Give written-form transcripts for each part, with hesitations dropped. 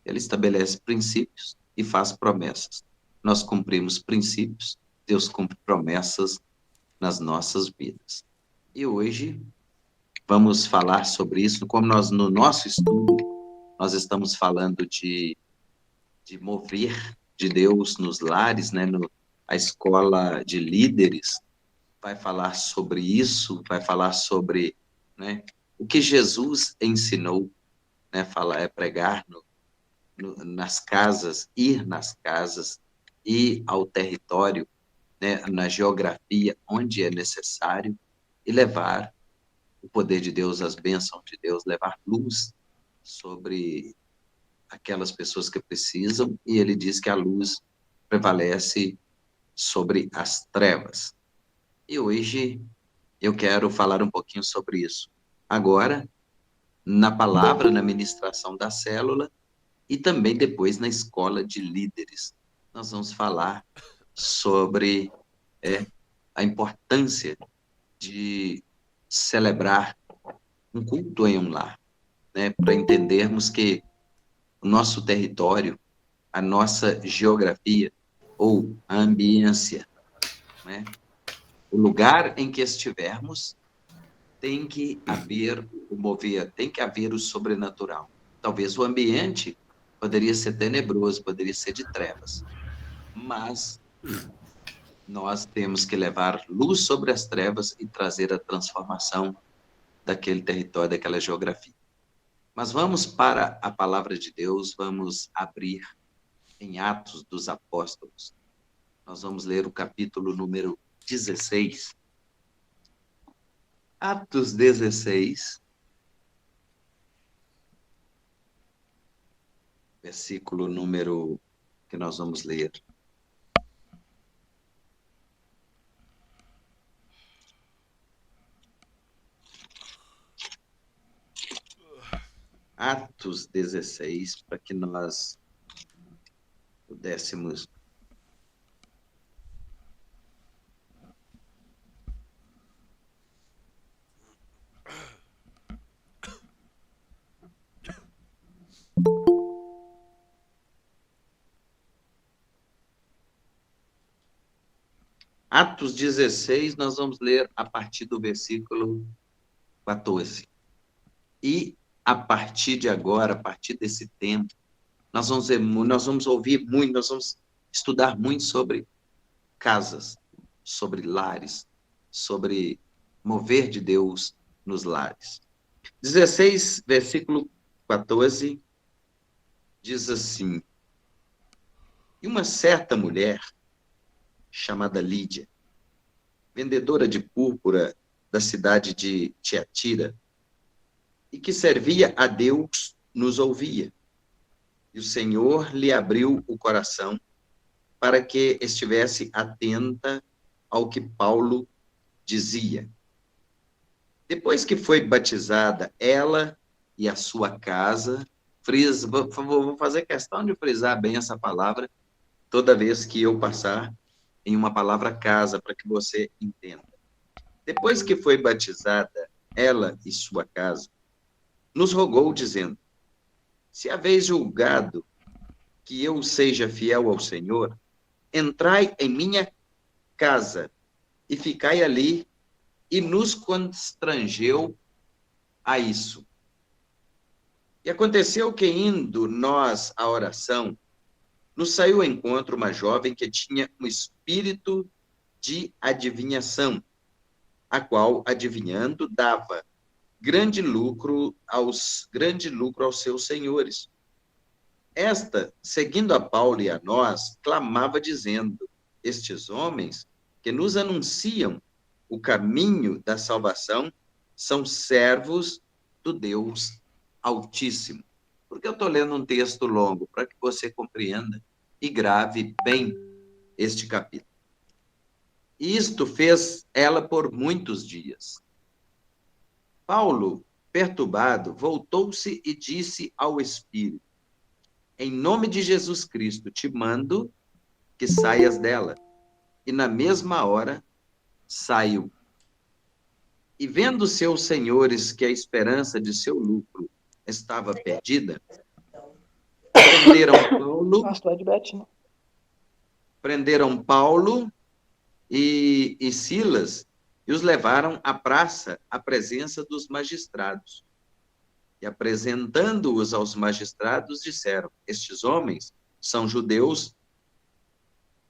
Ele estabelece princípios e faz promessas. Nós cumprimos princípios, Deus cumpre promessas nas nossas vidas. E hoje vamos falar sobre isso, como nós, no nosso estudo, nós estamos falando de mover de Deus nos lares, né? A escola de líderes vai falar sobre isso, vai falar sobre, né, o que Jesus ensinou, né? Pregar nas casas, ir nas casas, ir ao território, né, na geografia onde é necessário e levar o poder de Deus, as bênçãos de Deus, levar luz sobre aquelas pessoas que precisam, e ele diz que a luz prevalece sobre as trevas. E hoje eu quero falar um pouquinho sobre isso. Agora, na palavra, na ministração da célula, e também depois na escola de líderes. Nós vamos falar sobre a importância de celebrar um culto em um lar, né, para entendermos que o nosso território, a nossa geografia ou a ambiência, né, o lugar em que estivermos, tem que haver o mover, tem que haver o sobrenatural. Talvez o ambiente poderia ser tenebroso, poderia ser de trevas, mas nós temos que levar luz sobre as trevas e trazer a transformação daquele território, daquela geografia. Mas vamos para a palavra de Deus, vamos abrir em Atos dos Apóstolos. Nós vamos ler o capítulo número 16. Atos 16, versículo número que nós vamos ler. Atos 16, para que nós pudéssemos Atos 16, nós vamos ler a partir do versículo 14. E a partir de agora, a partir desse tempo, nós vamos ouvir muito, nós vamos estudar muito sobre casas, sobre lares, sobre mover de Deus nos lares. 16, versículo 14, diz assim: E uma certa mulher, chamada Lídia, vendedora de púrpura da cidade de Tiatira, e que servia a Deus, nos ouvia. E o Senhor lhe abriu o coração para que estivesse atenta ao que Paulo dizia. Depois que foi batizada, ela e a sua casa, por favor, vou fazer questão de frisar bem essa palavra toda vez que eu passar em uma palavra casa, para que você entenda. Depois que foi batizada, ela e sua casa, nos rogou, dizendo: Se haveis julgado que eu seja fiel ao Senhor, entrai em minha casa e ficai ali, e nos constrangeu a isso. E aconteceu que, indo nós à oração, nos saiu ao encontro uma jovem que tinha um espírito de adivinhação, a qual, adivinhando, dava grande lucro aos seus senhores. Esta, seguindo a Paulo e a nós, clamava dizendo: Estes homens que nos anunciam o caminho da salvação são servos do Deus Altíssimo. Porque eu estou lendo um texto longo, para que você compreenda e grave bem este capítulo. Isto fez ela por muitos dias. Paulo, perturbado, voltou-se e disse ao Espírito: Em nome de Jesus Cristo, te mando que saias dela. E na mesma hora saiu. E vendo seus senhores que a esperança de seu lucro estava perdida, prenderam Paulo, Nossa, tu é de Betinho. prenderam Paulo e Silas e os levaram à praça à presença dos magistrados. E apresentando-os aos magistrados, disseram: estes homens são judeus,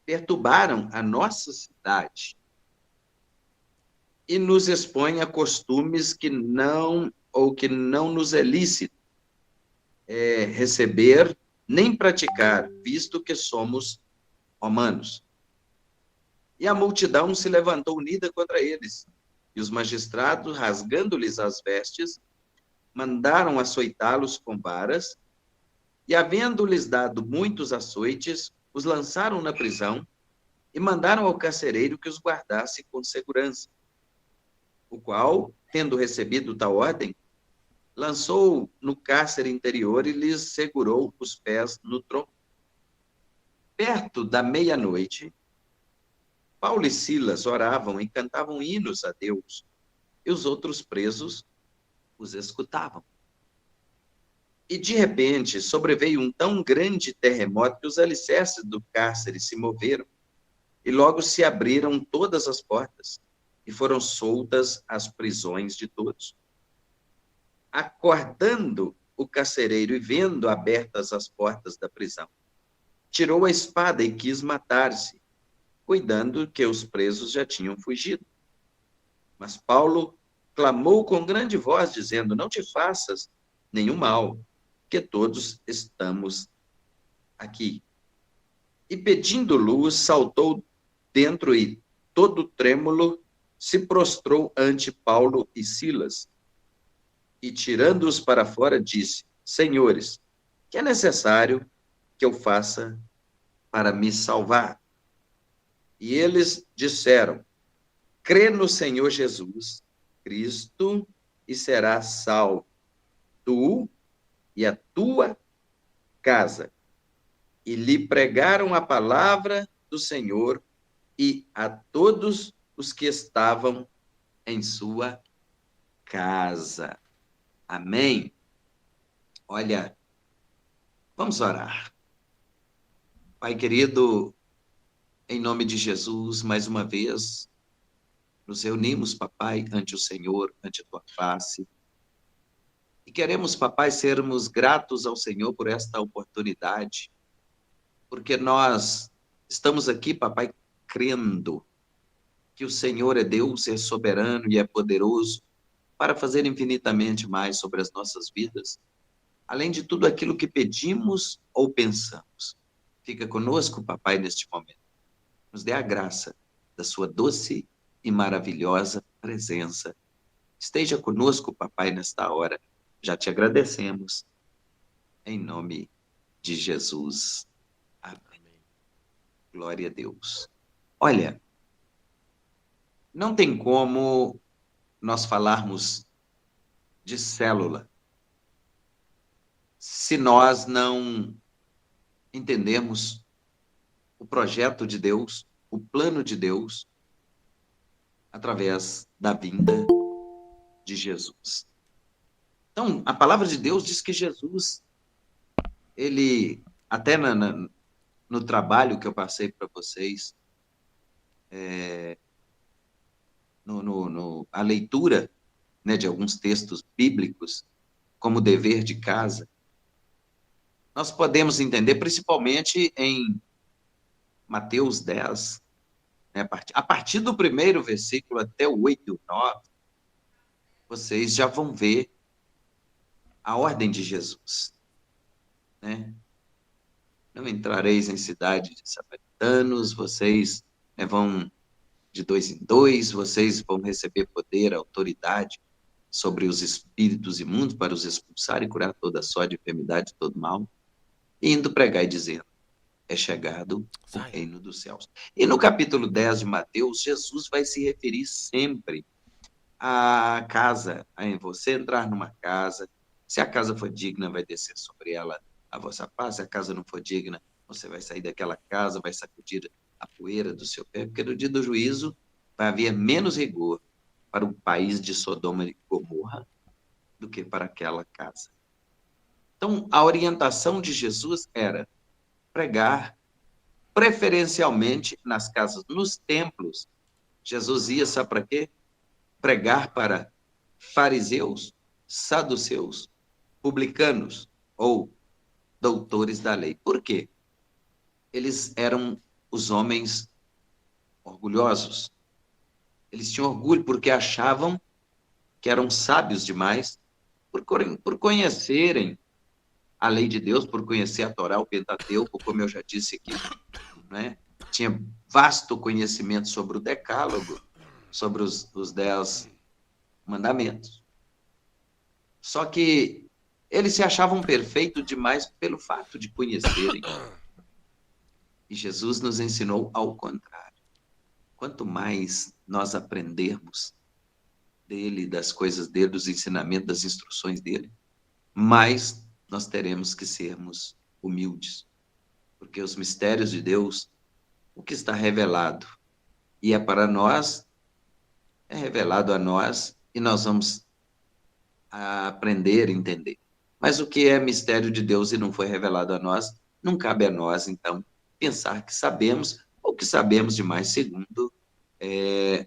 perturbaram a nossa cidade e nos expõem a costumes que não nos é lícito receber nem praticar, visto que somos romanos. E a multidão se levantou unida contra eles. E os magistrados, rasgando-lhes as vestes, mandaram açoitá-los com varas, e, havendo-lhes dado muitos açoites, os lançaram na prisão e mandaram ao carcereiro que os guardasse com segurança, o qual, tendo recebido tal ordem, lançou no cárcere interior e lhes segurou os pés no tronco. Perto da meia-noite, Paulo e Silas oravam e cantavam hinos a Deus, e os outros presos os escutavam. E, de repente, sobreveio um tão grande terremoto que os alicerces do cárcere se moveram, e logo se abriram todas as portas, e foram soltas as prisões de todos. Acordando o carcereiro e vendo abertas as portas da prisão, tirou a espada e quis matar-se, cuidando que os presos já tinham fugido. Mas Paulo clamou com grande voz, dizendo: não te faças nenhum mal, que todos estamos aqui. E pedindo luz, saltou dentro e, todo trêmulo, se prostrou ante Paulo e Silas. E, tirando-os para fora, disse: senhores, que é necessário que eu faça para me salvar? E eles disseram: crê no Senhor Jesus Cristo e serás salvo, tu e a tua casa. E lhe pregaram a palavra do Senhor e a todos os que estavam em sua casa. Amém? Olha, vamos orar. Pai querido, em nome de Jesus, mais uma vez, nos reunimos, papai, ante o Senhor, ante a tua face. E queremos, papai, sermos gratos ao Senhor por esta oportunidade, porque nós estamos aqui, papai, crendo que o Senhor é Deus, é soberano e é poderoso para fazer infinitamente mais sobre as nossas vidas, além de tudo aquilo que pedimos ou pensamos. Fica conosco, papai, neste momento. Nos dê a graça da sua doce e maravilhosa presença. Esteja conosco, papai, nesta hora. Já te agradecemos. Em nome de Jesus. Amém. Glória a Deus. Olha, não tem como nós falarmos de célula se nós não entendemos o projeto de Deus, o plano de Deus, através da vinda de Jesus. Então, a palavra de Deus diz que Jesus, ele, até no trabalho que eu passei para vocês, a leitura, né, de alguns textos bíblicos, como dever de casa, nós podemos entender, principalmente em Mateus 10, né, a partir do primeiro versículo até o 8 e o 9, vocês já vão ver a ordem de Jesus, né? Não entrareis em cidade de samaritanos, vocês, né, vão de 2 em 2, vocês vão receber poder, autoridade sobre os espíritos imundos para os expulsar e curar toda sorte de enfermidade, todo mal, e indo pregar e dizendo: é chegado o reino dos céus. E no capítulo 10 de Mateus, Jesus vai se referir sempre à casa, a você entrar numa casa, se a casa for digna, vai descer sobre ela a vossa paz, se a casa não for digna, você vai sair daquela casa, vai sacudir a poeira do seu pé, porque no dia do juízo vai haver menos rigor para o país de Sodoma e Gomorra do que para aquela casa. Então, a orientação de Jesus era pregar preferencialmente nas casas, nos templos. Jesus ia, sabe para quê? Pregar para fariseus, saduceus, publicanos ou doutores da lei. Por quê? Eles eram os homens orgulhosos. Eles tinham orgulho porque achavam que eram sábios demais por conhecerem a lei de Deus, por conhecer a Torá, o Pentateuco, como eu já disse aqui, né? Tinha vasto conhecimento sobre o Decálogo, sobre os 10 mandamentos. Só que eles se achavam perfeitos demais pelo fato de conhecerem. E Jesus nos ensinou ao contrário. Quanto mais nós aprendermos dele, das coisas dele, dos ensinamentos, das instruções dele, mais nós teremos que sermos humildes. Porque os mistérios de Deus, o que está revelado e é para nós, é revelado a nós e nós vamos aprender a entender. Mas o que é mistério de Deus e não foi revelado a nós, não cabe a nós, então, pensar que sabemos ou que sabemos demais, segundo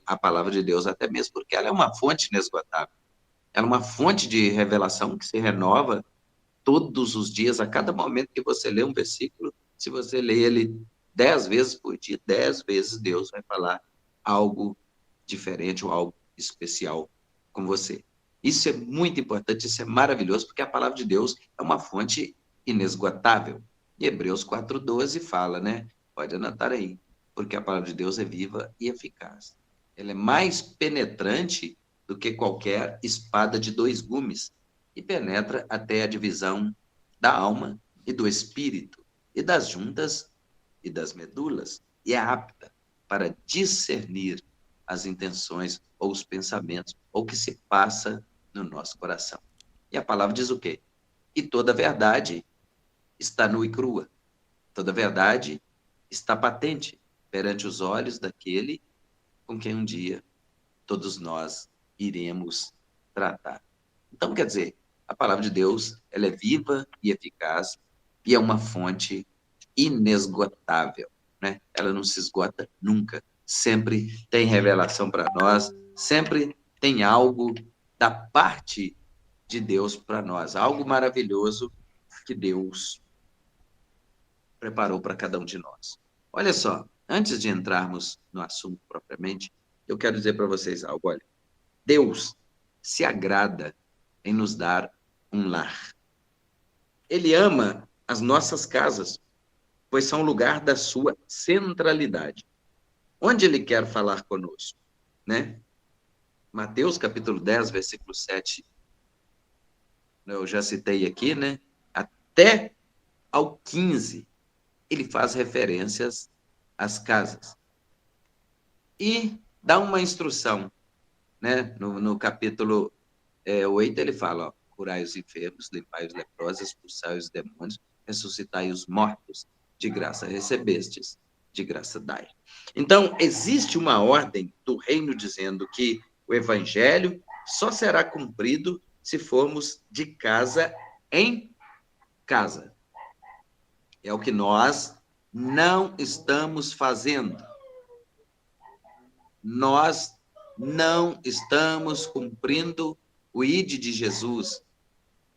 a palavra de Deus, até mesmo porque ela é uma fonte inesgotável. Ela é uma fonte de revelação que se renova todos os dias, a cada momento que você lê um versículo, se você lê ele 10 vezes por dia, 10 vezes Deus vai falar algo diferente ou algo especial com você. Isso é muito importante, isso é maravilhoso, porque a palavra de Deus é uma fonte inesgotável. E Hebreus 4,12 fala, né? Pode anotar aí, porque a palavra de Deus é viva e eficaz. Ela é mais penetrante do que qualquer espada de 2 gumes e penetra até a divisão da alma e do espírito, e das juntas e das medulas, e é apta para discernir as intenções ou os pensamentos, ou o que se passa no nosso coração. E a palavra diz o quê? E toda verdade está nua e crua. Toda verdade está patente perante os olhos daquele com quem um dia todos nós iremos tratar. Então, quer dizer, a palavra de Deus, ela é viva e eficaz e é uma fonte inesgotável, né? Ela não se esgota nunca. Sempre tem revelação para nós, sempre tem algo da parte de Deus para nós, algo maravilhoso que Deus preparou para cada um de nós. Olha só, antes de entrarmos no assunto propriamente, eu quero dizer para vocês algo. Olha, Deus se agrada em nos dar um lar. Ele ama as nossas casas, pois são lugar da sua centralidade. Onde ele quer falar conosco, né? Mateus capítulo 10, versículo 7, eu já citei aqui, né? Até ao 15, ele faz referências às casas. E dá uma instrução, né? No capítulo 8, ele fala, ó, curai os enfermos, limpai os leprosos, expulsai os demônios, ressuscitai os mortos, de graça recebestes, de graça dai. Então, existe uma ordem do reino dizendo que o evangelho só será cumprido se formos de casa em casa. É o que nós não estamos fazendo. Nós não estamos cumprindo o ID de Jesus,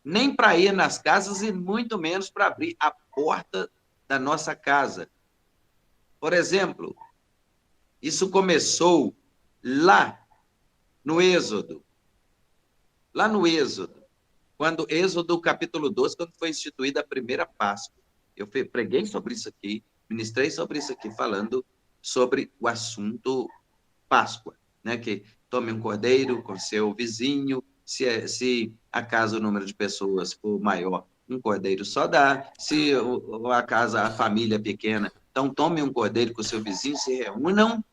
nem para ir nas casas e muito menos para abrir a porta da nossa casa. Por exemplo, isso começou lá no Êxodo. Lá no Êxodo, quando Êxodo capítulo 12, quando foi instituída a primeira Páscoa. Eu preguei sobre isso aqui, ministrei sobre isso aqui, falando sobre o assunto Páscoa, né? Que tome um cordeiro com seu vizinho, se acaso o número de pessoas for maior, um cordeiro só dá, se a casa, a família é pequena, então tome um cordeiro com seu vizinho, se reúnam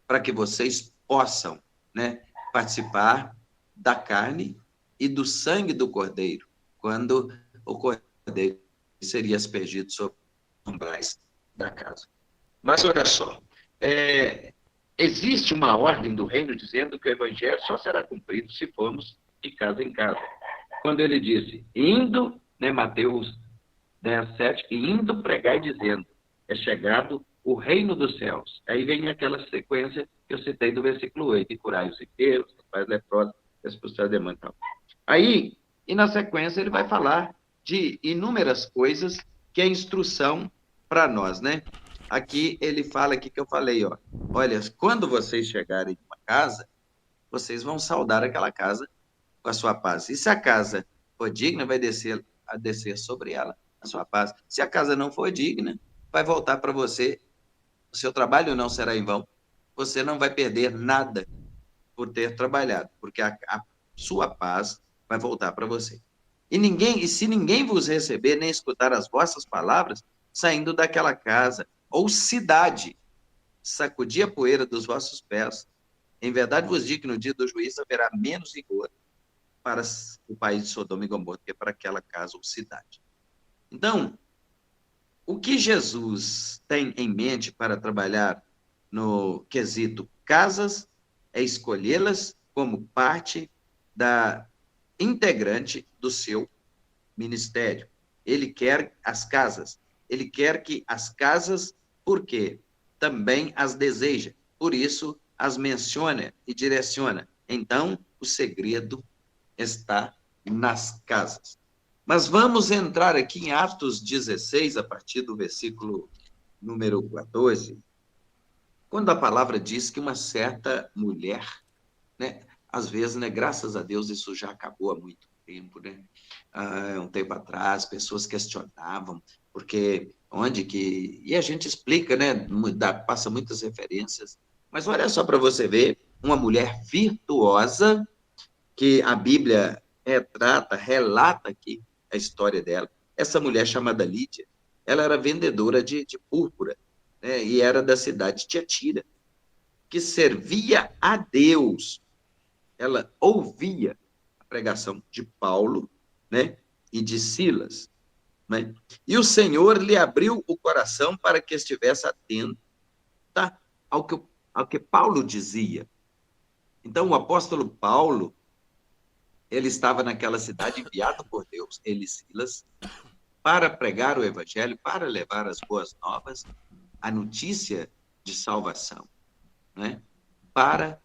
para que vocês possam, né, participar da carne e do sangue do cordeiro, quando o cordeiro seria aspergido sobre os umbrais da casa. Mas olha só, existe uma ordem do reino dizendo que o evangelho só será cumprido se formos de casa em casa. Quando ele disse, indo né? Mateus 10, 7, e indo pregar e dizendo, é chegado o reino dos céus. Aí vem aquela sequência que eu citei do versículo 8, e curai os enfermos, faz leprosos, expulsar demônio e tal. Aí, e na sequência ele vai falar de inúmeras coisas que é instrução para nós, né? Aqui ele fala aqui que eu falei, ó, olha, quando vocês chegarem em uma casa, vocês vão saudar aquela casa com a sua paz. E se a casa for digna, vai descer sobre ela a sua paz. Se a casa não for digna, vai voltar para você. O seu trabalho não será em vão. Você não vai perder nada por ter trabalhado, porque a sua paz vai voltar para você. E se ninguém vos receber nem escutar as vossas palavras, saindo daquela casa ou cidade, sacudir a poeira dos vossos pés. Em verdade vos digo que no dia do juízo haverá menos rigor para o país de Sodoma e Gomorra do que para aquela casa ou cidade. Então, o que Jesus tem em mente para trabalhar no quesito casas é escolhê-las como parte da integrante do seu ministério. Ele quer as casas. Ele quer que as casas, por quê? Também as deseja. Por isso, as menciona e direciona. Então, o segredo está nas casas. Mas vamos entrar aqui em Atos 16, a partir do versículo número 14, quando a palavra diz que uma certa mulher, né, às vezes, né, graças a Deus, isso já acabou há muito tempo, né? Um tempo atrás, pessoas questionavam, porque onde que... E a gente explica, né, passa muitas referências, mas olha só para você ver, uma mulher virtuosa, que a Bíblia retrata, relata aqui a história dela. Essa mulher chamada Lídia, ela era vendedora de púrpura, né, e era da cidade de Tiatira, que servia a Deus. Ela ouvia a pregação de Paulo, né, e de Silas, né? E o Senhor lhe abriu o coração para que estivesse atenta ao que Paulo dizia. Então, o apóstolo Paulo, ele estava naquela cidade enviado por Deus, ele e Silas, para pregar o evangelho, para levar as boas novas, a notícia de salvação, né? Para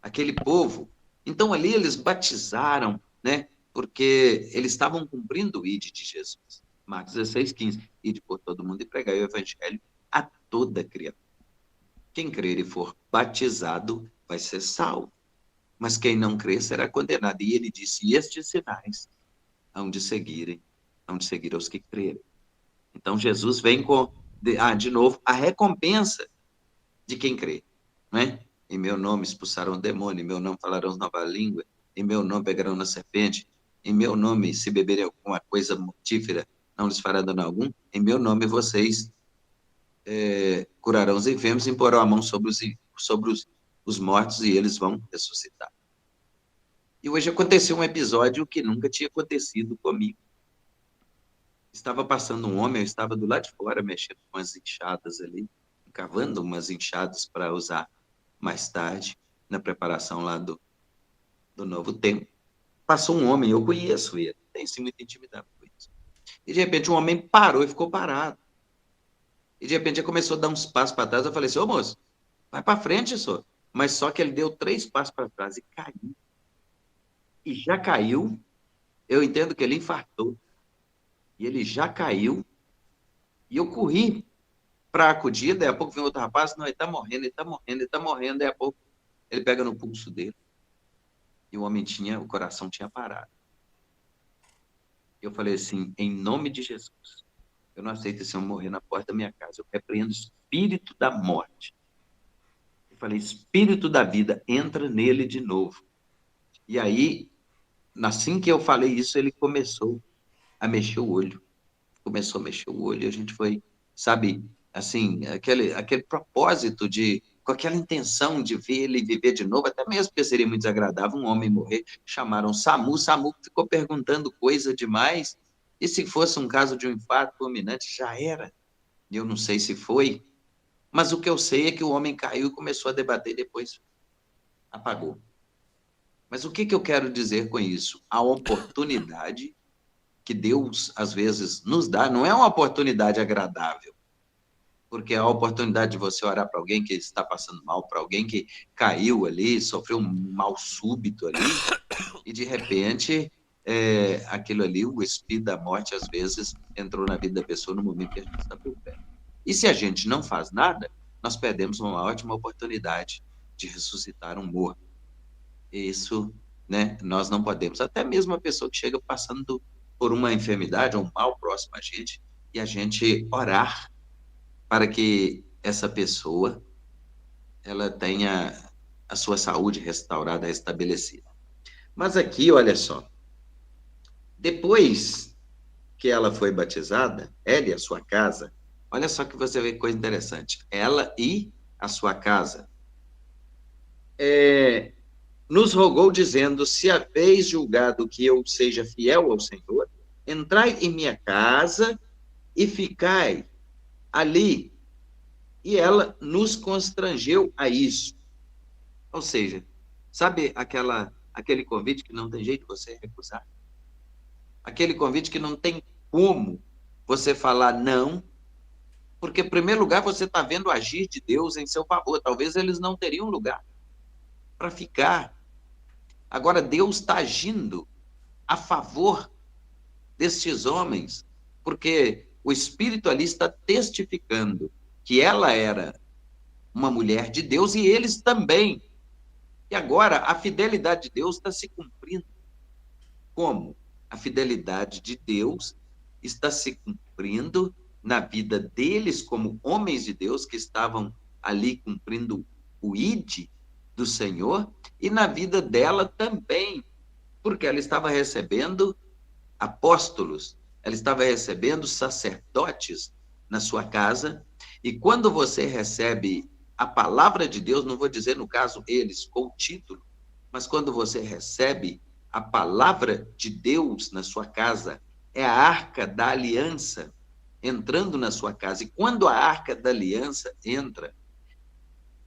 aquele povo. Então, ali eles batizaram, né? Porque eles estavam cumprindo o ID de Jesus. Marcos 16, 15. Ide por todo mundo e pregai o evangelho a toda criatura. Quem crer e for batizado vai ser salvo, mas quem não crer será condenado. E ele disse, e estes sinais hão de seguir os que crerem. Então, Jesus vem com, de novo, a recompensa de quem crê, né? Em meu nome expulsarão demônio, em meu nome falarão nova língua, em meu nome pegarão na serpente, em meu nome, se beberem alguma coisa mortífera, não lhes fará dano algum, em meu nome vocês curarão os enfermos e imporão a mão sobre os mortos e eles vão ressuscitar. E hoje aconteceu um episódio que nunca tinha acontecido comigo. Estava passando um homem, eu estava do lado de fora, mexendo com as enxadas ali, cavando umas enxadas para usar mais tarde, na preparação lá do novo templo. Passou um homem, eu conheço ele, tem-se muita intimidade com isso. E de repente um homem parou e ficou parado. E de repente ele começou a dar uns passos para trás, eu falei assim, ô moço, vai para frente, senhor. Mas só que ele deu 3 passos para trás e caiu. E já caiu, eu entendo que ele infartou. E ele já caiu, e eu corri para acudir, daí a pouco vem outro rapaz, não, ele está morrendo, ele está morrendo, ele está morrendo, daí a pouco ele pega no pulso dele, e o homem o coração tinha parado. Eu falei assim, em nome de Jesus, eu não aceito esse homem morrer na porta da minha casa, eu repreendo o espírito da morte. Eu falei, espírito da vida, entra nele de novo. E aí, assim que eu falei isso, ele começou a mexer o olho. Começou a mexer o olho, e a gente foi, sabe, assim, aquele propósito com aquela intenção de ver ele viver de novo, até mesmo porque seria muito desagradável um homem morrer, chamaram SAMU ficou perguntando coisa demais, e se fosse um caso de um infarto fulminante, já era, eu não sei se foi, mas o que eu sei é que o homem caiu e começou a debater, depois apagou. Mas o que eu quero dizer com isso? A oportunidade que Deus, às vezes, nos dá, não é uma oportunidade agradável, porque é a oportunidade de você orar para alguém que está passando mal, para alguém que caiu ali, sofreu um mal súbito ali, e de repente, aquilo ali, o espírito da morte, às vezes, entrou na vida da pessoa no momento que a gente está por perto. E se a gente não faz nada, nós perdemos uma ótima oportunidade de ressuscitar um morto. Isso, né, nós não podemos. Até mesmo a pessoa que chega passando por uma enfermidade ou um mal próximo a gente, e a gente orar para que essa pessoa ela tenha a sua saúde restaurada, restabelecida. Mas aqui, olha só, depois que ela foi batizada, ela e a sua casa, olha só que você vê coisa interessante, ela e a sua casa, nos rogou dizendo, se haveis julgado que eu seja fiel ao Senhor, entrai em minha casa e ficai ali. E ela nos constrangeu a isso. Ou seja, sabe aquele convite que não tem jeito de você recusar? Aquele convite que não tem como você falar não, porque, em primeiro lugar, você está vendo o agir de Deus em seu favor. Talvez eles não teriam lugar para ficar. Agora, Deus está agindo a favor destes homens, porque o Espírito ali está testificando que ela era uma mulher de Deus e eles também. E agora a fidelidade de Deus está se cumprindo. Como? A fidelidade de Deus está se cumprindo na vida deles como homens de Deus que estavam ali cumprindo o ID do Senhor e na vida dela também, porque ela estava recebendo apóstolos, ela estava recebendo sacerdotes na sua casa, e quando você recebe a palavra de Deus, não vou dizer no caso eles com o título, mas quando você recebe a palavra de Deus na sua casa, é a arca da aliança entrando na sua casa. E quando a arca da aliança entra,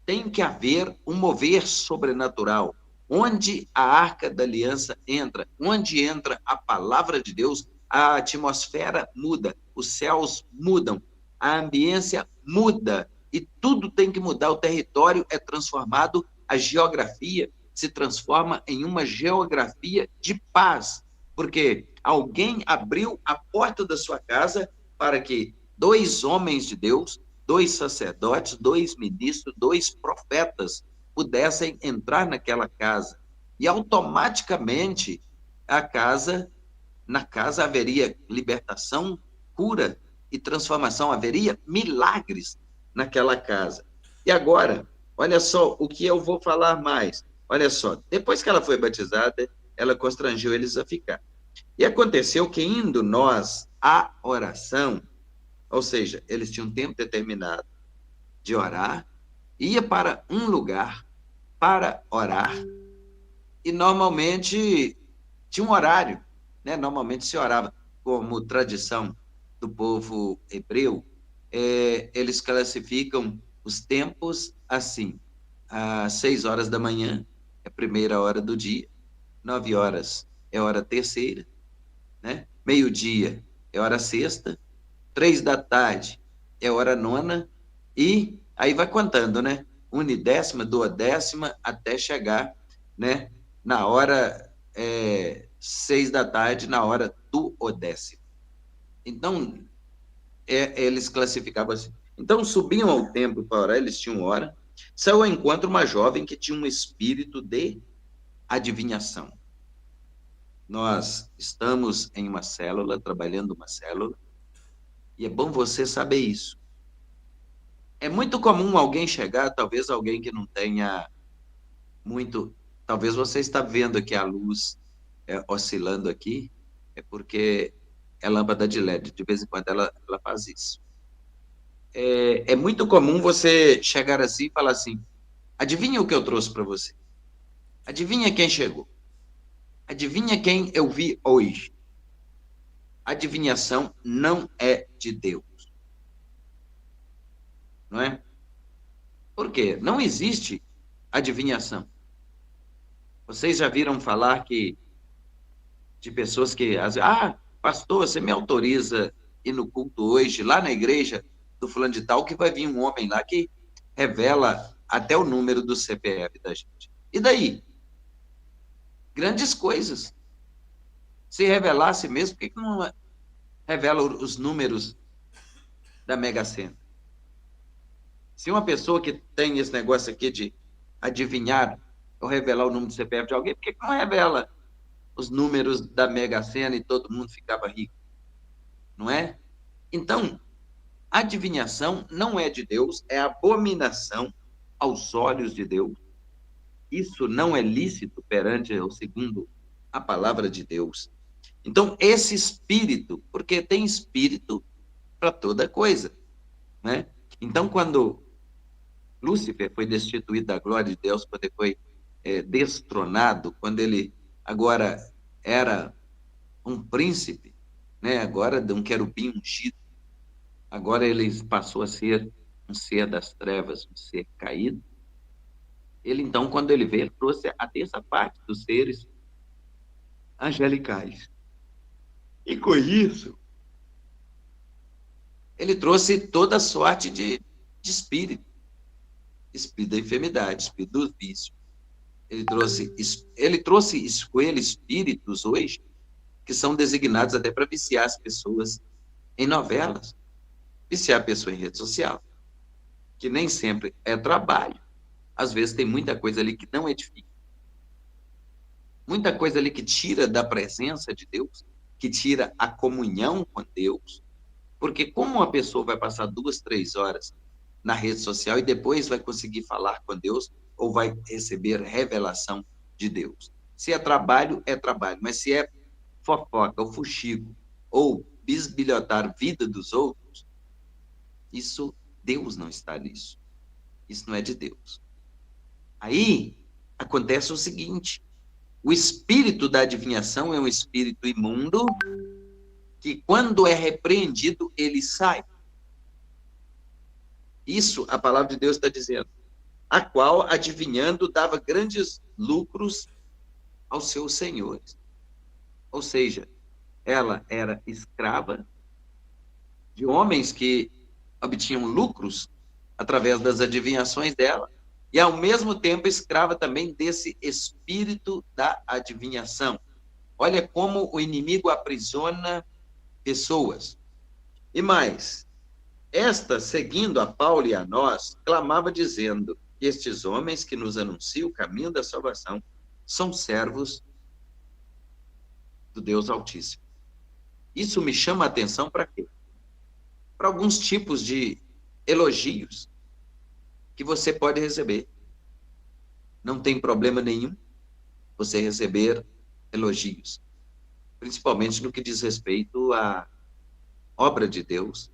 tem que haver um mover sobrenatural. Onde a arca da aliança entra, onde entra a palavra de Deus, a atmosfera muda, os céus mudam, a ambiência muda e tudo tem que mudar. O território é transformado, a geografia se transforma em uma geografia de paz, porque alguém abriu a porta da sua casa para que dois homens de Deus, dois sacerdotes, dois ministros, dois profetas pudessem entrar naquela casa. E automaticamente na casa haveria libertação, cura e transformação, haveria milagres naquela casa. E agora, olha só o que eu vou falar mais. Olha só, depois que ela foi batizada, ela constrangeu eles a ficar. E aconteceu que indo nós à oração, ou seja, eles tinham um tempo determinado de orar, ia para um lugar para orar, e normalmente tinha um horário, né? Normalmente se orava, como tradição do povo hebreu, eles classificam os tempos assim, às 6 horas da manhã é a primeira hora do dia, 9 horas é hora terceira, né? Meio-dia é hora sexta, 3 da tarde é hora nona, e aí vai contando, né? Unidécima, duodécima, até chegar, né? Na hora 6 da tarde, na hora duodécima. Então, eles classificavam assim. Então, subiam ao templo para orar, eles tinham hora, saiu ao encontro uma jovem que tinha um espírito de adivinhação. Nós estamos em uma célula, trabalhando uma célula, e é bom você saber isso. É muito comum alguém chegar, talvez alguém que não tenha muito... Talvez você está vendo aqui a luz oscilando aqui, é porque é lâmpada de LED, de vez em quando ela faz isso. É muito comum você chegar assim e falar assim, adivinha o que eu trouxe para você? Adivinha quem chegou? Adivinha quem eu vi hoje? Adivinhação não é de Deus. Não é? Por quê? Não existe adivinhação. Vocês já viram falar de pessoas que... pastor, você me autoriza ir no culto hoje, lá na igreja do fulano de tal, que vai vir um homem lá que revela até o número do CPF da gente. E daí? Grandes coisas. Se revelasse mesmo, por que não revela os números da Mega Sena? Se uma pessoa que tem esse negócio aqui de adivinhar ou revelar o número do CPF de alguém, por que não revela os números da Mega Sena e todo mundo ficava rico? Não é? Então, adivinhação não é de Deus, é abominação aos olhos de Deus. Isso não é lícito perante ou segundo a palavra de Deus. Então, esse espírito, porque tem espírito para toda coisa, né? Então, quando Lúcifer foi destituído da glória de Deus, quando ele foi destronado, quando ele agora era um príncipe, né? Agora de um querubim ungido, agora ele passou a ser um ser das trevas, um ser caído. Ele, então, quando ele veio, ele trouxe a terça parte dos seres angelicais. E com isso, ele trouxe toda sorte de espírito. Espírito da enfermidade, espírito do vício. Ele trouxe com ele espíritos hoje que são designados até para viciar as pessoas em novelas, viciar a pessoa em rede social, que nem sempre é trabalho. Às vezes tem muita coisa ali que não edifica. Muita coisa ali que tira da presença de Deus, que tira a comunhão com Deus. Porque como uma pessoa vai passar 2, 3 horas na rede social e depois vai conseguir falar com Deus ou vai receber revelação de Deus? Se é trabalho, mas se é fofoca, ou fuxico, ou bisbilhotar a vida dos outros, isso, Deus não está nisso. Isso não é de Deus. Aí, acontece o seguinte, o espírito da adivinhação é um espírito imundo que, quando é repreendido, ele sai. Isso a palavra de Deus está dizendo. A qual, adivinhando, dava grandes lucros aos seus senhores. Ou seja, ela era escrava de homens que obtinham lucros através das adivinhações dela, e ao mesmo tempo escrava também desse espírito da adivinhação. Olha como o inimigo aprisiona pessoas. E mais, esta, seguindo a Paulo e a nós, clamava dizendo: estes homens que nos anunciam o caminho da salvação são servos do Deus Altíssimo. Isso me chama a atenção para quê? Para alguns tipos de elogios que você pode receber. Não tem problema nenhum você receber elogios, principalmente no que diz respeito à obra de Deus,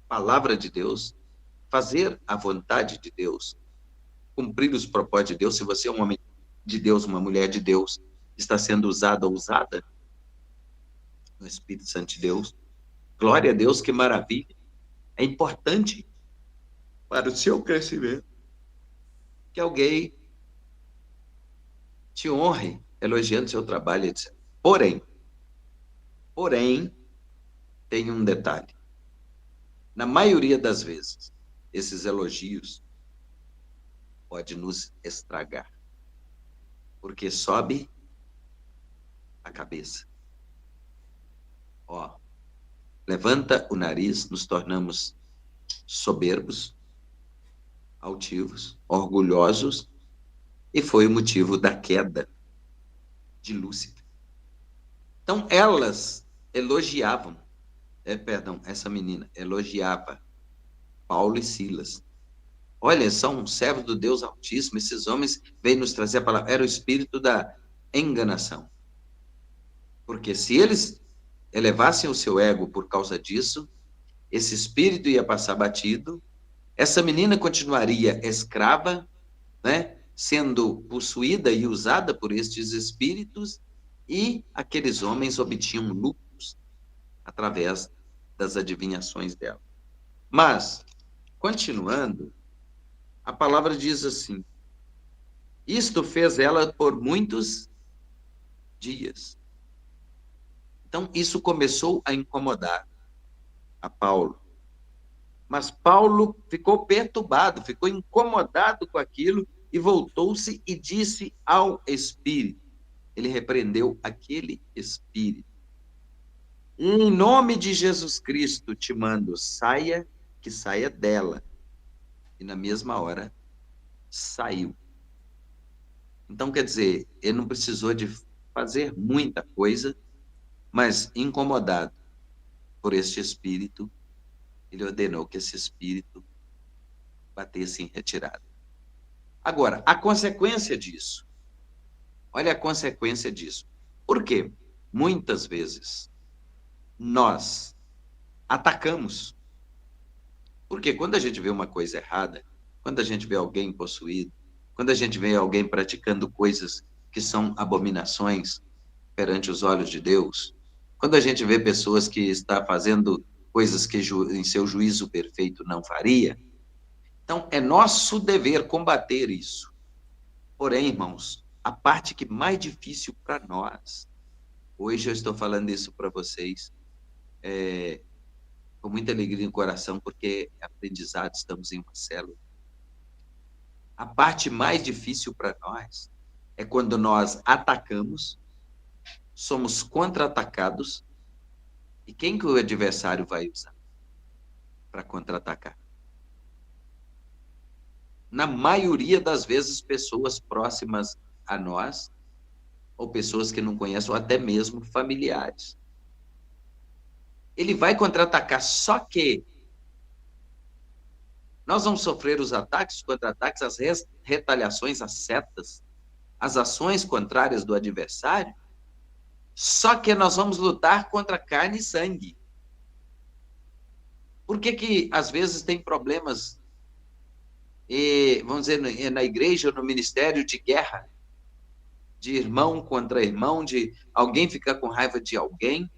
palavra de Deus, fazer a vontade de Deus, cumprir os propósitos de Deus. Se você é um homem de Deus, uma mulher de Deus, está sendo usado ou usada no Espírito Santo de Deus, glória a Deus, que maravilha. É importante para o seu crescimento que alguém te honre elogiando seu trabalho, etc. Porém, tem um detalhe. Na maioria das vezes, esses elogios podem nos estragar, porque sobe a cabeça. Ó, levanta o nariz, nos tornamos soberbos, altivos, orgulhosos, e foi o motivo da queda de Lúcifer. Então, elas elogiavam, essa menina elogiava Paulo e Silas. Olha, são servos do Deus Altíssimo, esses homens vêm nos trazer a palavra. Era o espírito da enganação. Porque se eles elevassem o seu ego por causa disso, esse espírito ia passar batido, essa menina continuaria escrava, né, sendo possuída e usada por estes espíritos, e aqueles homens obtinham lucros através das adivinhações dela. Mas, continuando, a palavra diz assim: isto fez ela por muitos dias. Então, isso começou a incomodar a Paulo. Mas Paulo ficou perturbado, ficou incomodado com aquilo e voltou-se e disse ao Espírito. Ele repreendeu aquele espírito. Em nome de Jesus Cristo te mando, saia, que saia dela. E na mesma hora saiu. Então, quer dizer, ele não precisou de fazer muita coisa, mas incomodado por este espírito, ele ordenou que esse espírito batesse em retirada. Agora, a consequência disso, olha a consequência disso. Por quê? Muitas vezes nós atacamos. Porque quando a gente vê uma coisa errada, quando a gente vê alguém possuído, quando a gente vê alguém praticando coisas que são abominações perante os olhos de Deus, quando a gente vê pessoas que estão fazendo coisas que em seu juízo perfeito não faria, então é nosso dever combater isso. Porém, irmãos, a parte que mais difícil para nós, hoje eu estou falando isso para vocês, com muita alegria no coração, porque é aprendizado, estamos em uma célula. A parte mais difícil para nós é quando nós atacamos, somos contra-atacados, e quem que o adversário vai usar para contra-atacar? Na maioria das vezes, pessoas próximas a nós, ou pessoas que não conhecem, ou até mesmo familiares. Ele vai contra-atacar, só que nós vamos sofrer os ataques, os contra-ataques, as retaliações, as setas, as ações contrárias do adversário, só que nós vamos lutar contra carne e sangue. Por que às vezes tem problemas, vamos dizer, na igreja ou no ministério de guerra? De irmão contra irmão, de alguém ficar com raiva de alguém.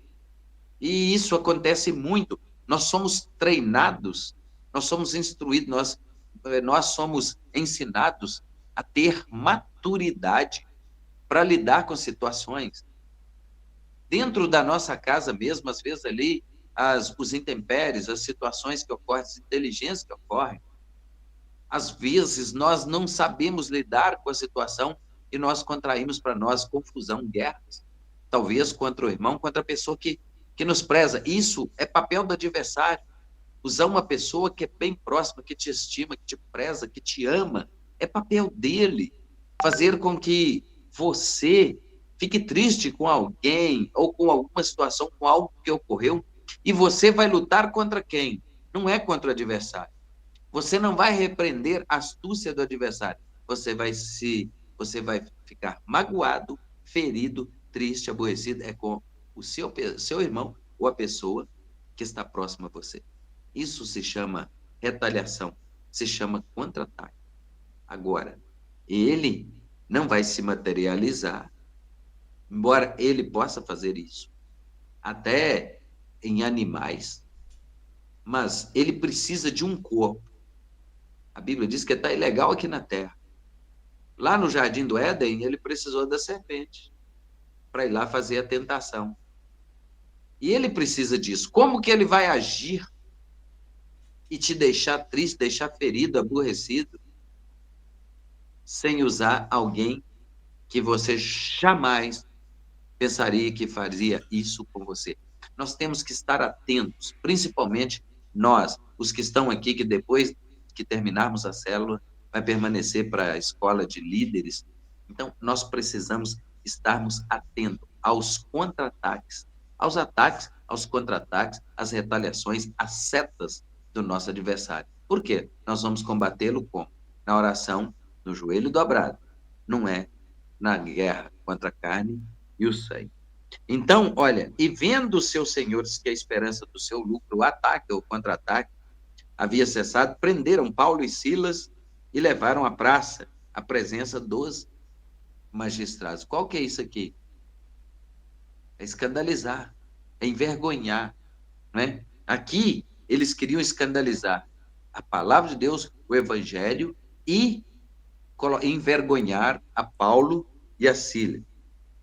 E isso acontece muito. Nós somos treinados, nós somos instruídos, nós somos ensinados a ter maturidade para lidar com situações. Dentro da nossa casa mesmo, às vezes ali, os intempéries, as situações que ocorrem, as inteligências que ocorrem, às vezes nós não sabemos lidar com a situação e nós contraímos para nós confusão, guerras, talvez contra o irmão, contra a pessoa que nos preza. Isso é papel do adversário. Usar uma pessoa que é bem próxima, que te estima, que te preza, que te ama, é papel dele. Fazer com que você fique triste com alguém ou com alguma situação, com algo que ocorreu, e você vai lutar contra quem? Não é contra o adversário. Você não vai repreender a astúcia do adversário. Você vai ficar magoado, ferido, triste, aborrecido. É com o seu irmão ou a pessoa que está próxima a você. Isso se chama retaliação, se chama contra-ataque. Agora, ele não vai se materializar, embora ele possa fazer isso, até em animais, mas ele precisa de um corpo. A Bíblia diz que está ilegal aqui na terra. Lá no Jardim do Éden, ele precisou da serpente para ir lá fazer a tentação. E ele precisa disso. Como que ele vai agir e te deixar triste, deixar ferido, aborrecido, sem usar alguém que você jamais pensaria que fazia isso com você? Nós temos que estar atentos, principalmente nós, os que estão aqui, que depois que terminarmos a célula, vai permanecer para a escola de líderes. Então, nós precisamos estarmos atentos aos contra-ataques, aos ataques, aos contra-ataques, às retaliações, às setas do nosso adversário. Por quê? Nós vamos combatê-lo como? Na oração, no joelho dobrado. Não é na guerra contra a carne e o sangue. Então, olha, e vendo os seus senhores que a esperança do seu lucro, o ataque ou contra-ataque, havia cessado, prenderam Paulo e Silas e levaram à praça, à presença dos magistrados. Qual que é isso aqui? É escandalizar, é envergonhar, né? Aqui, eles queriam escandalizar a palavra de Deus, o evangelho, e envergonhar a Paulo e a Silas.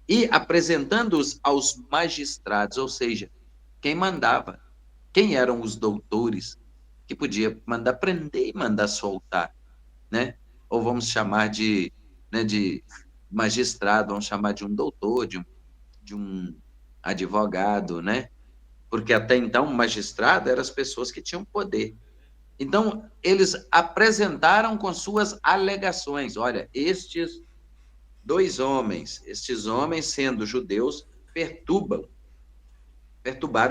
e apresentando-os aos magistrados, ou seja, quem mandava, quem eram os doutores que podia mandar prender e mandar soltar, né? Ou vamos chamar de magistrado, vamos chamar de um doutor, de um advogado, né? Porque até então o magistrado eram as pessoas que tinham poder. Então, eles apresentaram com suas alegações, olha, estes homens sendo judeus, perturbaram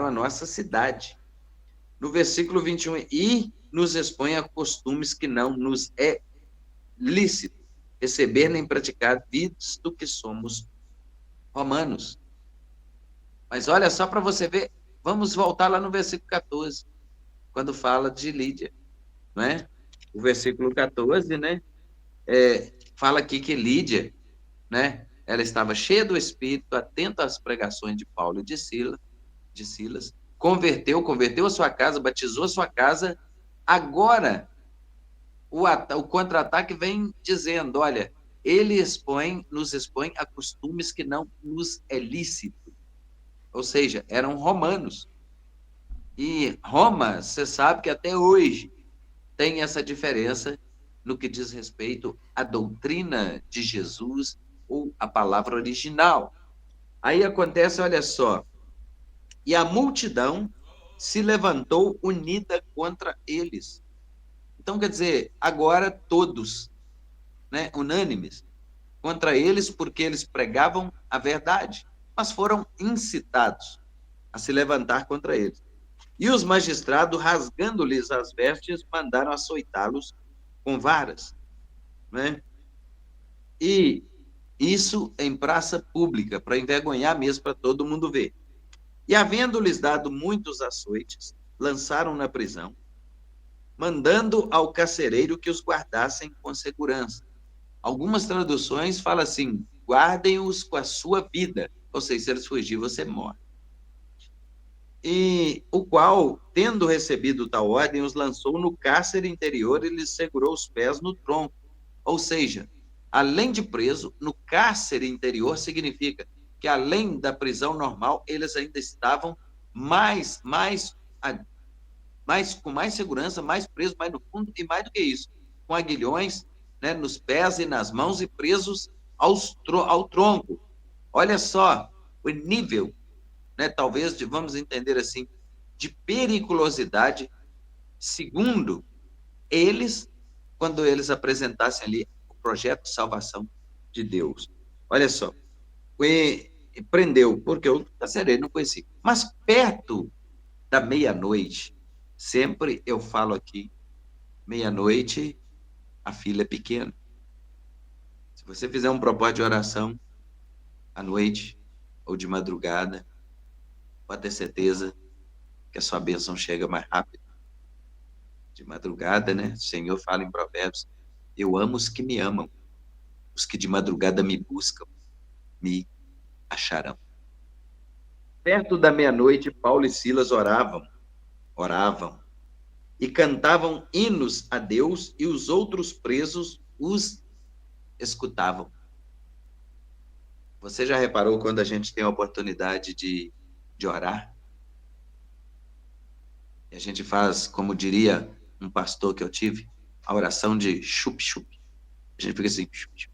a nossa cidade. No versículo 21, e nos expõe a costumes que não nos é lícito receber nem praticar, visto que somos romanos. Mas olha só para você ver, vamos voltar lá no versículo 14, quando fala de Lídia, não é? O versículo 14, né? Fala aqui que Lídia, né? Ela estava cheia do Espírito, atenta às pregações de Paulo e de Silas, converteu a sua casa, batizou a sua casa. Agora, o contra-ataque vem dizendo, olha, ele nos expõe a costumes que não nos é lícito. Ou seja, eram romanos. E Roma, você sabe que até hoje tem essa diferença no que diz respeito à doutrina de Jesus ou à palavra original. Aí acontece, olha só, e a multidão se levantou unida contra eles. Então, quer dizer, agora todos, né, unânimes, contra eles, porque eles pregavam a verdade, mas foram incitados a se levantar contra eles. E os magistrados, rasgando-lhes as vestes, mandaram açoitá-los com varas, né? E isso em praça pública, para envergonhar mesmo, para todo mundo ver. E havendo-lhes dado muitos açoites, lançaram na prisão, mandando ao carcereiro que os guardassem com segurança. Algumas traduções falam assim, guardem-os com a sua vida, ou seja, se eles fugirem, você morre. E o qual, tendo recebido tal ordem, os lançou no cárcere interior e lhes segurou os pés no tronco. Ou seja, além de preso, no cárcere interior significa que além da prisão normal, eles ainda estavam com mais segurança, mais presos, mais no fundo, e mais do que isso, com aguilhões, né, nos pés e nas mãos e presos ao tronco. Olha só o nível, né, talvez, vamos entender assim, de periculosidade, segundo eles, quando eles apresentassem ali o projeto de salvação de Deus. Olha só, prendeu, porque o carcereiro não conhecia. Mas perto da meia-noite, sempre eu falo aqui, meia-noite, a fila é pequena. Se você fizer um propósito de oração à noite ou de madrugada, pode ter certeza que a sua bênção chega mais rápido. De madrugada, né? O Senhor fala em Provérbios, eu amo os que me amam, os que de madrugada me buscam, me acharão. Perto da meia-noite, Paulo e Silas oravam, e cantavam hinos a Deus, e os outros presos os escutavam. Você já reparou quando a gente tem a oportunidade de orar? E a gente faz, como diria um pastor que eu tive, a oração de chup-chup. A gente fica assim, chup-chup.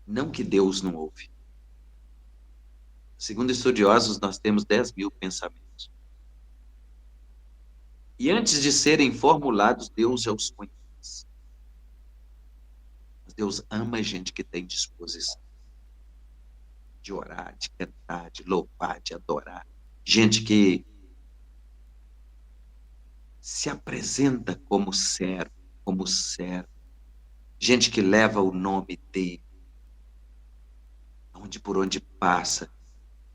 Não que Deus não ouve. Segundo estudiosos, nós temos 10.000 pensamentos. E antes de serem formulados, Deus já os conhece. Deus ama gente que tem disposição de orar, de cantar, de louvar, de adorar. Gente que se apresenta como servo, como servo. Gente que leva o nome dele, por onde passa,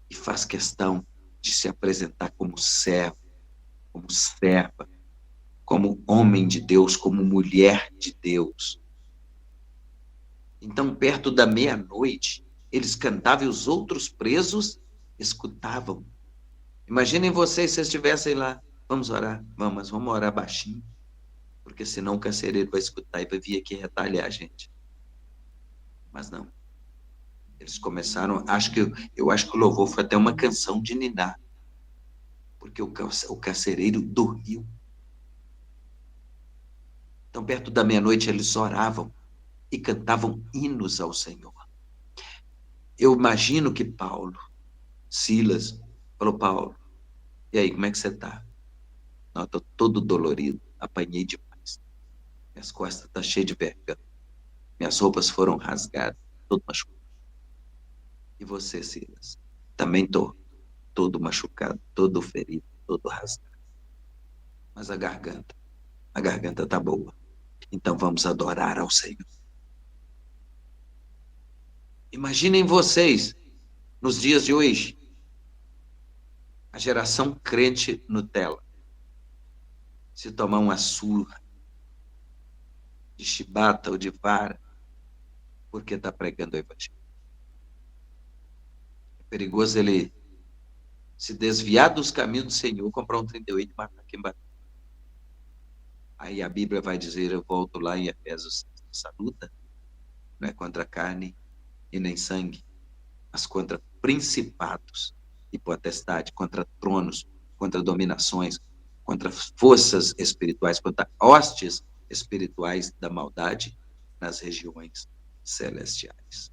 e faz questão de se apresentar como servo, como serva, como homem de Deus, como mulher de Deus. Então, perto da meia-noite, eles cantavam e os outros presos escutavam. Imaginem vocês se estivessem lá, vamos orar, vamos orar baixinho, porque senão o carcereiro vai escutar e vai vir aqui retalhar a gente. Mas não. Eles começaram, eu acho que o louvor foi até uma canção de ninar, porque o carcereiro dormiu. Então, perto da meia-noite, eles oravam e cantavam hinos ao Senhor. Eu imagino que Paulo, Silas, falou: Paulo, e aí, como é que você está? Não, estou todo dolorido, apanhei demais. Minhas costas estão cheias de verga. Minhas roupas foram rasgadas, todo machucado. E você, Silas? Também estou todo machucado, todo ferido, todo rasgado. Mas a garganta está boa. Então vamos adorar ao Senhor. Imaginem vocês, nos dias de hoje, a geração crente Nutella, se tomar uma surra de chibata ou de vara, porque está pregando o evangelho. É perigoso ele se desviar dos caminhos do Senhor, comprar um 38 e matar quem bateu. Aí a Bíblia vai dizer, eu volto lá em Efésios, essa luta não é contra carne e nem sangue, mas contra principados e potestade, contra tronos, contra dominações, contra forças espirituais, contra hostes espirituais da maldade nas regiões celestiais.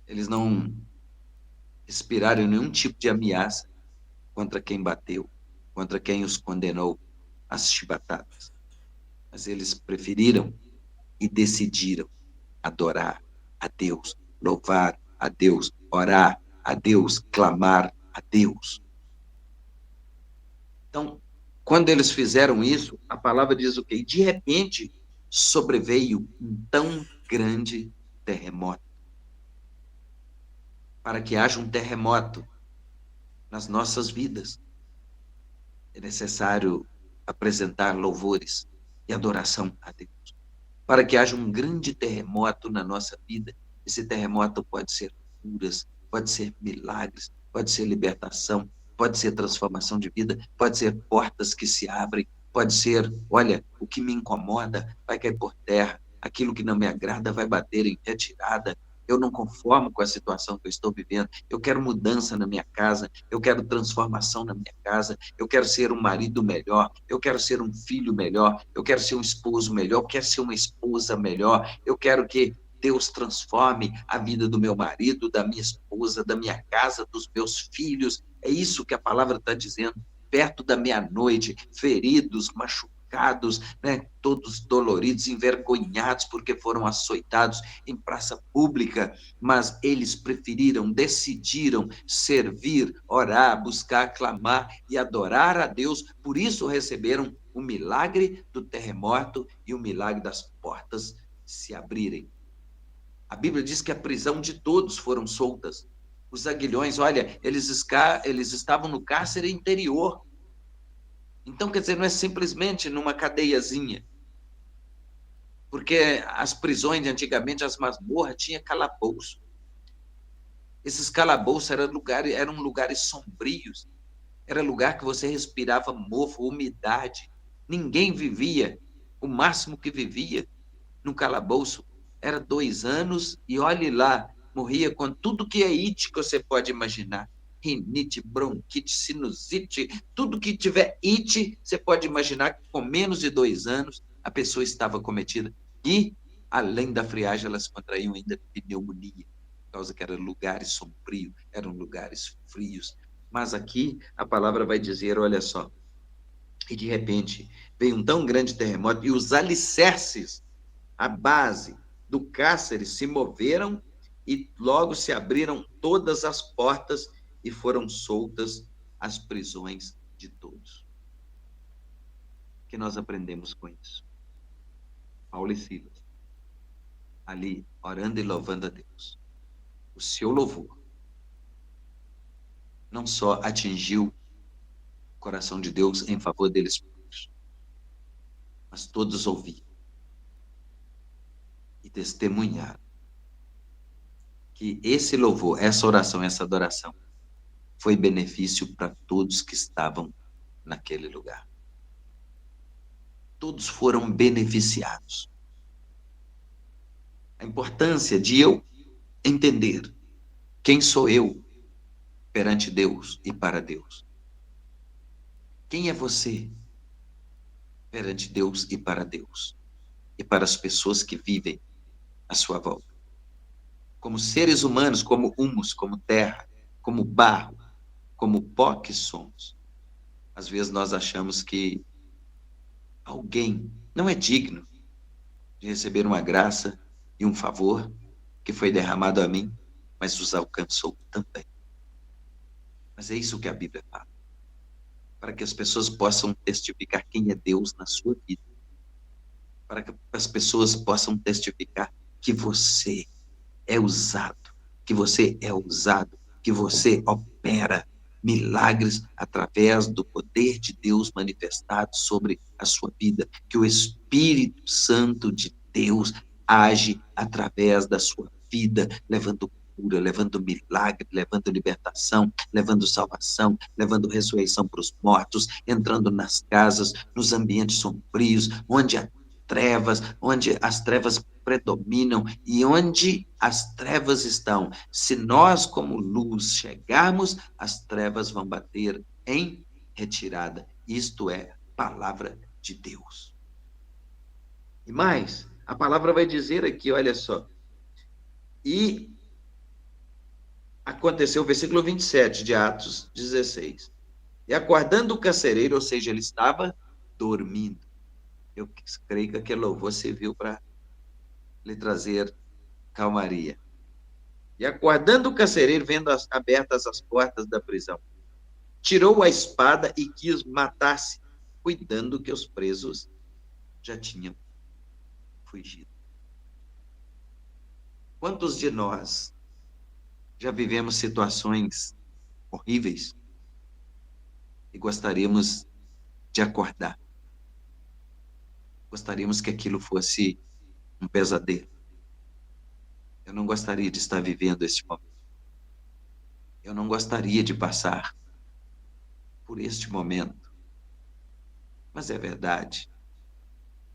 Eles não inspiraram nenhum tipo de ameaça contra quem bateu, contra quem os condenou às chibatadas. Mas eles preferiram e decidiram adorar a Deus, louvar a Deus, orar a Deus, clamar a Deus. Então, quando eles fizeram isso, a palavra diz o quê? E de repente sobreveio um tão grande terremoto. Para que haja um terremoto nas nossas vidas, é necessário apresentar louvores e adoração a Deus. Para que haja um grande terremoto na nossa vida, esse terremoto pode ser curas, pode ser milagres, pode ser libertação, pode ser transformação de vida, pode ser portas que se abrem, pode ser, olha, o que me incomoda vai cair por terra, aquilo que não me agrada vai bater em retirada, eu não conformo com a situação que eu estou vivendo, eu quero mudança na minha casa, eu quero transformação na minha casa, eu quero ser um marido melhor, eu quero ser um filho melhor, eu quero ser um esposo melhor, eu quero ser uma esposa melhor, eu quero que Deus transforme a vida do meu marido, da minha esposa, da minha casa, dos meus filhos. É isso que a palavra está dizendo. Perto da meia-noite, feridos, machucados, né? Todos doloridos, envergonhados, porque foram açoitados em praça pública, mas eles preferiram, decidiram servir, orar, buscar, clamar e adorar a Deus. Por isso receberam o milagre do terremoto e o milagre das portas se abrirem. A Bíblia diz que a prisão de todos foram soltas. Os aguilhões, olha, eles estavam no cárcere interior. Então, quer dizer, não é simplesmente numa cadeiazinha. Porque as prisões de antigamente, as masmorras, tinha calabouço. Esses calabouços eram lugares sombrios. Era lugar que você respirava mofo, umidade. Ninguém vivia. O máximo que vivia no calabouço era 2 anos e olhe lá, morria com tudo que é it que você pode imaginar. Rinite, bronquite, sinusite, tudo que tiver it, você pode imaginar que com menos de 2 anos a pessoa estava cometida. E, além da friagem, elas contraíam ainda pneumonia, por causa que eram lugares sombrios, eram lugares frios. Mas aqui a palavra vai dizer, olha só, e de repente veio um tão grande terremoto e os alicerces, a base do cárcere, se moveram e logo se abriram todas as portas e foram soltas as prisões de todos. O que nós aprendemos com isso? Paulo e Silas, ali orando e louvando a Deus. O seu louvor não só atingiu o coração de Deus em favor deles próprios, mas todos ouviram e testemunharam que esse louvor, essa oração, essa adoração foi benefício para todos que estavam naquele lugar. Todos foram beneficiados. A importância de eu entender quem sou eu perante Deus e para Deus. Quem é você perante Deus e para Deus? E para as pessoas que vivem à sua volta. Como seres humanos, como humus, como terra, como barro, como pó que somos. Às vezes nós achamos que alguém não é digno de receber uma graça e um favor que foi derramado a mim, mas os alcançou também. Mas é isso que a Bíblia fala. Para que as pessoas possam testificar quem é Deus na sua vida. Para que as pessoas possam testificar que você é usado, que você é usado, que você opera milagres através do poder de Deus manifestado sobre a sua vida, que o Espírito Santo de Deus age através da sua vida, levando cura, levando milagre, levando libertação, levando salvação, levando ressurreição para os mortos, entrando nas casas, nos ambientes sombrios, onde há trevas, onde as trevas predominam e onde as trevas estão. Se nós, como luz, chegarmos, as trevas vão bater em retirada. Isto é palavra de Deus. E mais, a palavra vai dizer aqui, olha só. E aconteceu, versículo 27 de Atos 16. E acordando o carcereiro, ou seja, ele estava dormindo. Eu creio que aquele louvor serviu para lhe trazer calmaria. E aguardando o carcereiro, vendo abertas as portas da prisão, tirou a espada e quis matar-se, cuidando que os presos já tinham fugido. Quantos de nós já vivemos situações horríveis e gostaríamos de acordar? Gostaríamos que aquilo fosse um pesadelo. Eu não gostaria de estar vivendo este momento. Eu não gostaria de passar por este momento. Mas é verdade.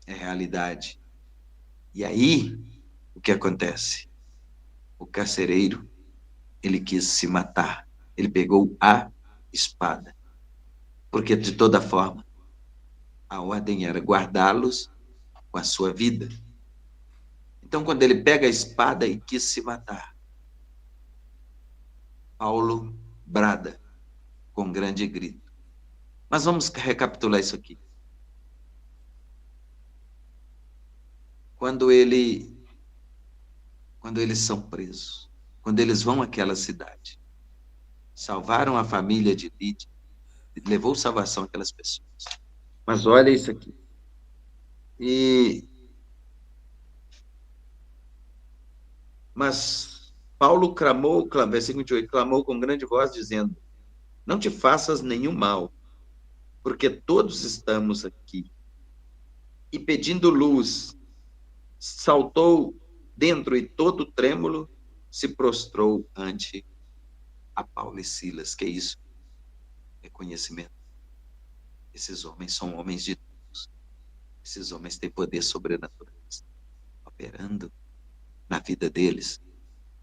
É realidade. E aí, o que acontece? O carcereiro, ele quis se matar. Ele pegou a espada. Porque, de toda forma, a ordem era guardá-los com a sua vida. Então, quando ele pega a espada e quis se matar, Paulo brada com um grande grito. Mas vamos recapitular isso aqui. Quando eles são presos, quando eles vão àquela cidade, salvaram a família de Lídia, levou salvação àquelas pessoas. Mas olha isso aqui. Mas Paulo clamou, versículo 28, clamou com grande voz, dizendo: não te faças nenhum mal, porque todos estamos aqui. E pedindo luz, saltou dentro e todo trêmulo se prostrou ante a Paulo e Silas. Que é isso? Reconhecimento. Esses homens são homens de Deus. Esses homens têm poder sobrenatural operando na vida deles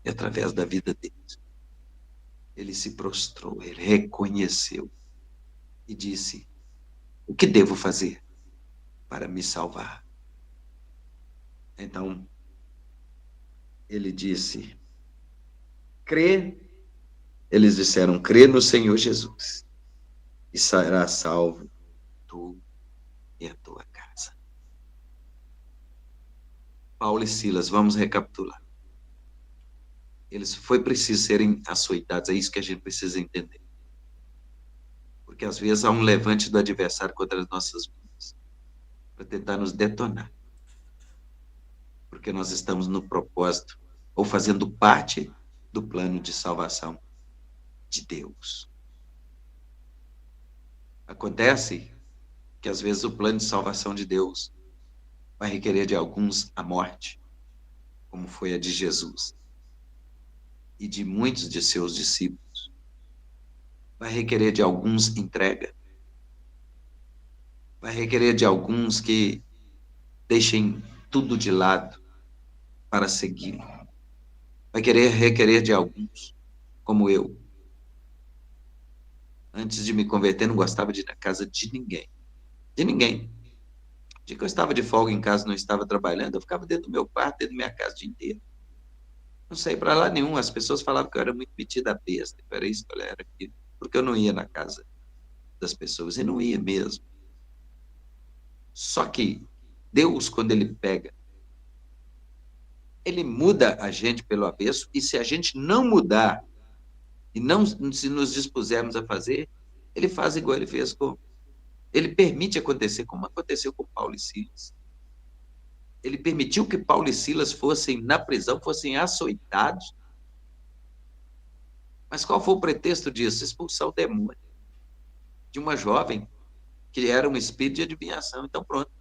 e através da vida deles. Ele se prostrou, ele reconheceu e disse: o que devo fazer para me salvar? Então, ele disse: crê. Eles disseram: crê no Senhor Jesus e será salvo tu e a tua casa. Paulo e Silas, vamos recapitular. Foi preciso serem açoitados, é isso que a gente precisa entender. Porque às vezes há um levante do adversário contra as nossas vidas, para tentar nos detonar. Porque nós estamos no propósito, ou fazendo parte do plano de salvação de Deus. Acontece que às vezes o plano de salvação de Deus vai requerer de alguns a morte, como foi a de Jesus e de muitos de seus discípulos. Vai requerer de alguns entrega. Vai requerer de alguns que deixem tudo de lado para segui-lo. Vai querer requerer de alguns, como eu. Antes de me converter, não gostava de ir na casa de ninguém. De ninguém. O dia que eu estava de folga em casa, não estava trabalhando, eu ficava dentro do meu quarto, dentro da minha casa o dia inteiro. Não saí para lá nenhum. As pessoas falavam que eu era muito metida a besta, que eu era isso, que eu era aquilo. Porque eu não ia na casa das pessoas, e não ia mesmo. Só que Deus, quando Ele pega, Ele muda a gente pelo avesso, e se a gente não mudar, e não se nos dispusermos a fazer, Ele faz igual Ele fez com... Ele permite acontecer como aconteceu com Paulo e Silas. Ele permitiu que Paulo e Silas fossem na prisão, fossem açoitados. Mas qual foi o pretexto disso? Expulsar o demônio de uma jovem que era um espírito de adivinhação. Então, pronto.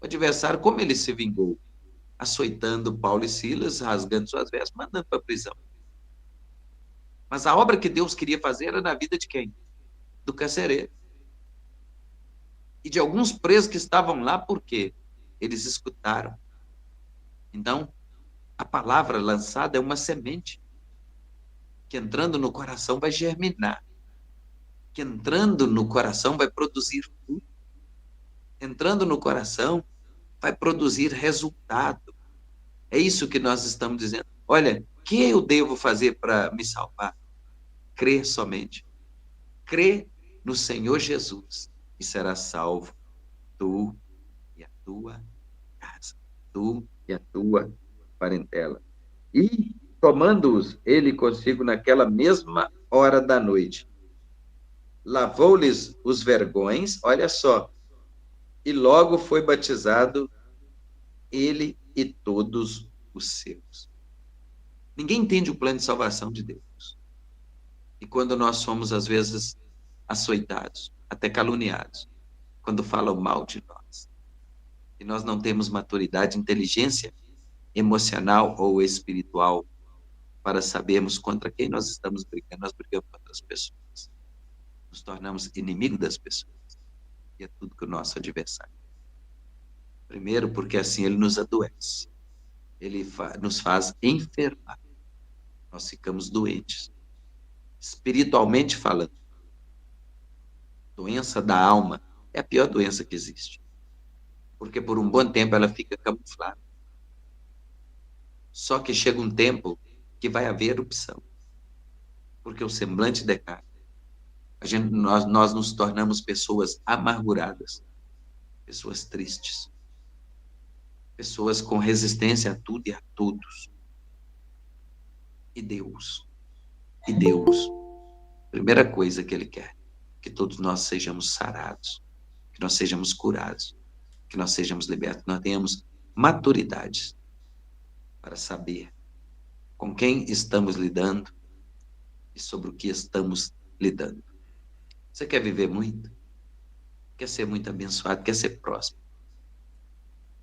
O adversário, como ele se vingou? Açoitando Paulo e Silas, rasgando suas vestes, mandando para a prisão. Mas a obra que Deus queria fazer era na vida de quem? Do carcereiro. E de alguns presos que estavam lá, por quê? Eles escutaram. Então, a palavra lançada é uma semente que entrando no coração vai germinar, que entrando no coração vai produzir fruto, entrando no coração vai produzir resultado. É isso que nós estamos dizendo. Olha, o que eu devo fazer para me salvar? Crer somente. Crê no Senhor Jesus e serás salvo, tu e a tua casa, tu e a tua parentela. E, tomando-os ele consigo naquela mesma hora da noite, lavou-lhes os vergões, olha só, e logo foi batizado ele e todos os seus. Ninguém entende o plano de salvação de Deus. E quando nós somos, às vezes, açoitados, até caluniados, quando falam mal de nós, e nós não temos maturidade, inteligência emocional ou espiritual para sabermos contra quem nós estamos brigando, nós brigamos contra as pessoas. Nos tornamos inimigos das pessoas. E é tudo que o nosso adversário. Primeiro, porque assim ele nos adoece. Ele nos faz enfermar. Nós ficamos doentes. Espiritualmente falando, doença da alma é a pior doença que existe. Porque por um bom tempo ela fica camuflada. Só que chega um tempo que vai haver erupção. Porque o semblante decai. Nós nos tornamos pessoas amarguradas, pessoas tristes, pessoas com resistência a tudo e a todos. E Deus, primeira coisa que Ele quer, que todos nós sejamos sarados, que nós sejamos curados, que nós sejamos libertos, que nós tenhamos maturidade para saber com quem estamos lidando e sobre o que estamos lidando. Você quer viver muito? Quer ser muito abençoado? Quer ser próspero?